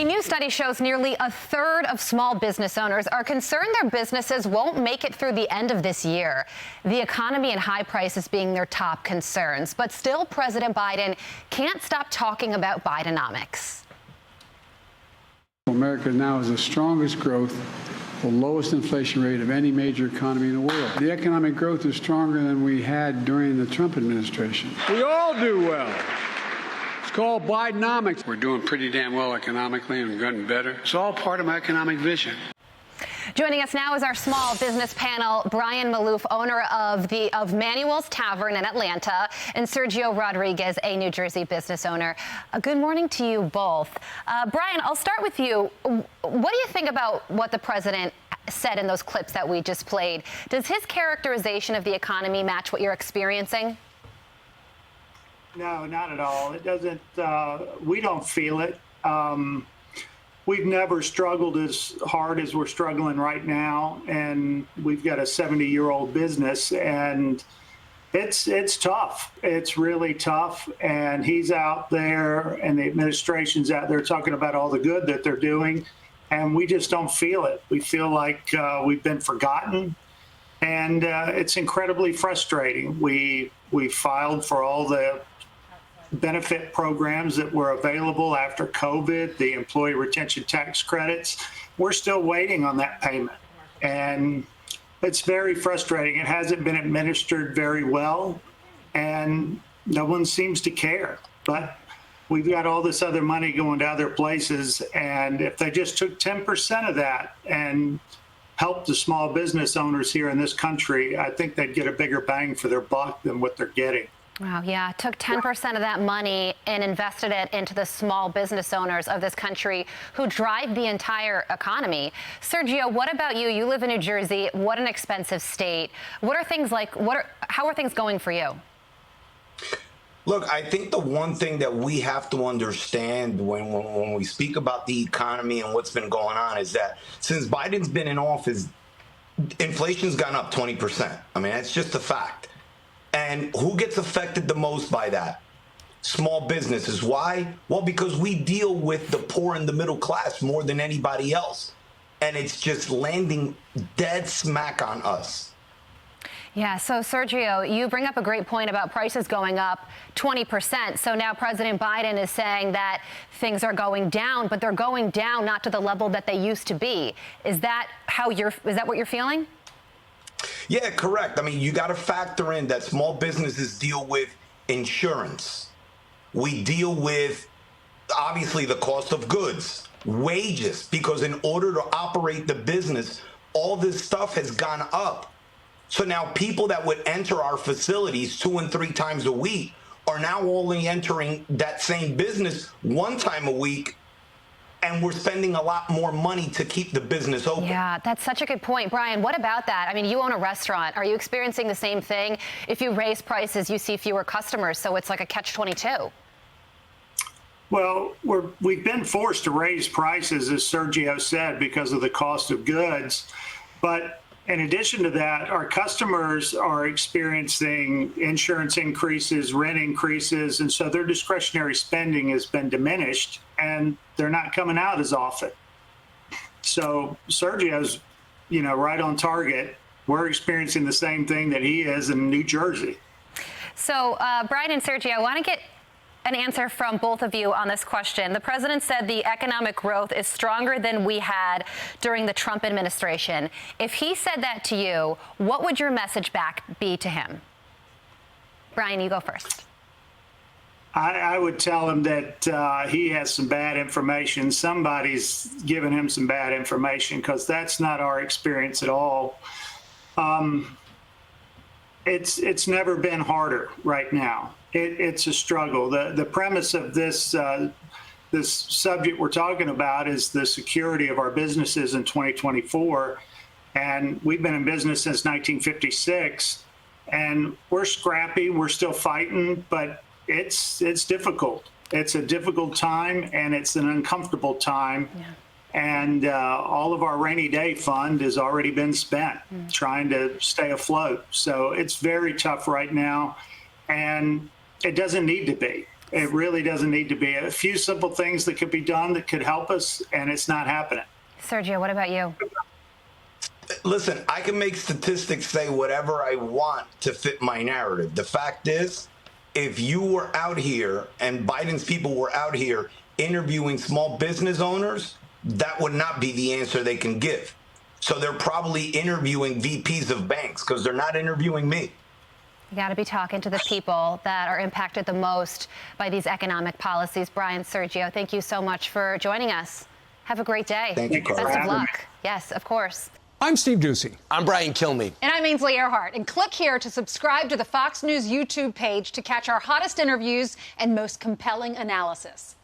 A new study shows nearly a third of small business owners are concerned their businesses won't make it through the end of this year. The economy and high prices being their top concerns. But still, President Biden can't stop talking about Bidenomics. America now has the strongest growth, the lowest inflation rate of any major economy in the world. The economic growth is stronger than we had during the Trump administration. We all do well. It's called Bidenomics. We're doing pretty damn well economically and gotten better. It's all part of my economic vision. Joining us now is our small business panel, Brian Maloof, owner of Manuel's Tavern in Atlanta, and Sergio Rodriguez, a New Jersey business owner. Good morning to you both. Brian, I'll start with you. What do you think about what the president said in those clips that we just played? Does his characterization of the economy match what you're experiencing? No, not at all. It doesn't. We don't feel it. We've never struggled as hard as we're struggling right now, and we've got a 70-year-old business, and it's tough. It's really tough, and he's out there, and the administration's out there talking about all the good that they're doing, and we just don't feel it. We feel like we've been forgotten, and it's incredibly frustrating. We filed for all the benefit programs that were available after COVID, the employee retention tax credits. We're still waiting on that payment. And it's very frustrating. It hasn't been administered very well, and no one seems to care. But we've got all this other money going to other places, and if they just took 10% of that and helped the small business owners here in this country, I think they'd get a bigger bang for their buck than what they're getting. Wow, yeah, took 10% of that money and invested it into the small business owners of this country who drive the entire economy. Sergio, what about you? You live in New Jersey. What an expensive state. What are things like, how are things going for you? Look, I think the one thing that we have to understand when we speak about the economy and what's been going on is that since Biden's been in office, inflation's gone up 20%. I mean, that's just a fact. And who gets affected the most by that? Small businesses. Why? Well, because we deal with the poor and the middle class more than anybody else. And it's just landing dead smack on us. Yeah, so Sergio, you bring up a great point about prices going up 20%. So now President Biden is saying that things are going down, but they're going down not to the level that they used to be. Is that what you're feeling? Yeah, correct. I mean, you got to factor in that small businesses deal with insurance. We deal with, obviously, the cost of goods, wages, because in order to operate the business, all this stuff has gone up. So now people that would enter our facilities 2 and 3 times a week are now only entering that same business 1 time a week. And we're spending a lot more money to keep the business open. Yeah, that's such a good point. Brian, what about that? I mean, you own a restaurant. Are you experiencing the same thing? If you raise prices, you see fewer customers, so it's like a catch-22. Well, we've been forced to raise prices, as Sergio said, because of the cost of goods. But in addition to that, our customers are experiencing insurance increases, rent increases, and so their discretionary spending has been diminished, and they're not coming out as often. So Sergio's, right on target. We're experiencing the same thing that he is in New Jersey. So, Brian and Sergio, I want to get an answer from both of you on this question. The president said the economic growth is stronger than we had during the Trump administration. If he said that to you, what would your message back be to him? Brian, you go first. I would tell him that he has some bad information. Somebody's given him some bad information, because that's not our experience at all. It's never been harder right now. It's a struggle. The premise of this this subject we're talking about is the security of our businesses in 2024. And we've been in business since 1956, and we're scrappy. We're still fighting, but it's difficult. It's a difficult time, and it's an uncomfortable time. Yeah. And all of our rainy day fund has already been spent trying to stay afloat. So it's very tough right now, and it doesn't need to be. It really doesn't need to be. A few simple things that could be done that could help us, and it's not happening. Sergio, what about you? Listen, I can make statistics say whatever I want to fit my narrative. The fact is, if you were out here and Biden's people were out here interviewing small business owners, that would not be the answer they can give. So they're probably interviewing VPs of banks because they're not interviewing me. You got to be talking to the people that are impacted the most by these economic policies. Brian, Sergio, thank you so much for joining us. Have a great day. Thank you, Carl. Best of luck. Yes, of course. I'm Steve Ducey. I'm Brian Kilmeade. And I'm Ainsley Earhart. And click here to subscribe to the Fox News YouTube page to catch our hottest interviews and most compelling analysis.